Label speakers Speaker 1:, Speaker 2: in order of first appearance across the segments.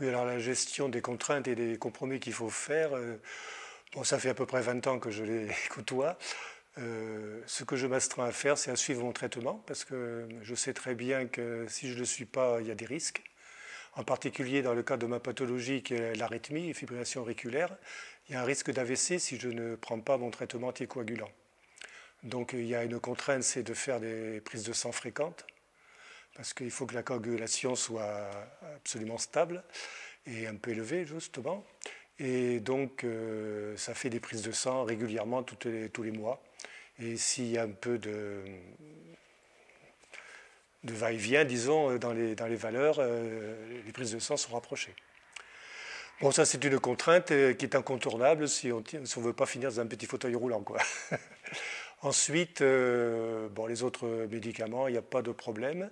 Speaker 1: Oui, alors la gestion des contraintes et des compromis qu'il faut faire, bon, ça fait à peu près 20 ans que je les côtoie. Ce que je m'astreins à faire, c'est à suivre mon traitement, parce que je sais très bien que si je ne le suis pas, il y a des risques. En particulier dans le cas de ma pathologie qui est l'arythmie, fibrillation auriculaire, il y a un risque d'AVC si je ne prends pas mon traitement anticoagulant. Donc il y a une contrainte, c'est de faire des prises de sang fréquentes, parce qu'il faut que la coagulation soit absolument stable et un peu élevée, justement. Et donc ça fait des prises de sang régulièrement tous les mois. Et s'il y a un peu de va-et-vient, disons, dans les valeurs, les prises de sang sont rapprochées. Bon, ça c'est une contrainte qui est incontournable si on ne veut pas finir dans un petit fauteuil roulant, quoi. Ensuite, bon, les autres médicaments, il n'y a pas de problème.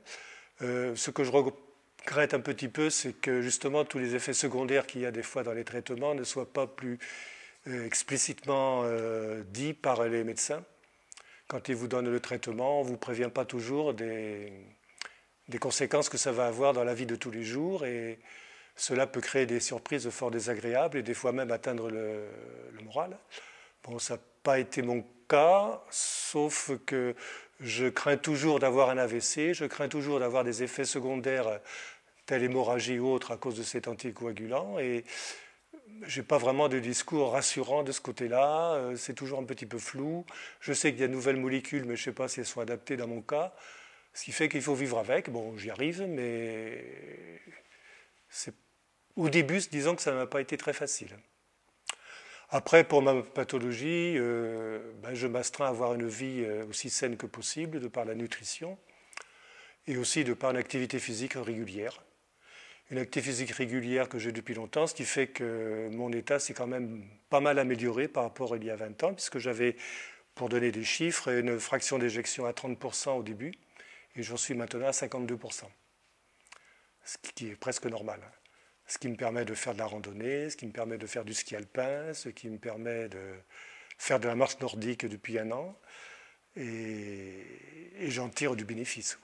Speaker 1: Ce que je regrette un petit peu, c'est que justement tous les effets secondaires qu'il y a des fois dans les traitements ne soient pas plus explicitement dits par les médecins. Quand ils vous donnent le traitement, on ne vous prévient pas toujours des conséquences que ça va avoir dans la vie de tous les jours, et cela peut créer des surprises fort désagréables et des fois même atteindre le moral. Bon, ça n'a pas été mon cas, sauf que je crains toujours d'avoir un AVC, je crains toujours d'avoir des effets secondaires tels hémorragie ou autres à cause de cet anticoagulant, et je n'ai pas vraiment de discours rassurant de ce côté-là, c'est toujours un petit peu flou. Je sais qu'il y a de nouvelles molécules, mais je ne sais pas si elles sont adaptées dans mon cas, ce qui fait qu'il faut vivre avec. Bon, j'y arrive, mais au début, disons que ça n'a pas été très facile. Après, pour ma pathologie, je m'astreins à avoir une vie aussi saine que possible, de par la nutrition, et aussi de par une activité physique régulière. Une activité physique régulière que j'ai depuis longtemps, ce qui fait que mon état s'est quand même pas mal amélioré par rapport à il y a 20 ans, puisque j'avais, pour donner des chiffres, une fraction d'éjection à 30% au début, et j'en suis maintenant à 52%, ce qui est presque normal. Ce qui me permet de faire de la randonnée, ce qui me permet de faire du ski alpin, ce qui me permet de faire de la marche nordique depuis un an, et j'en tire du bénéfice.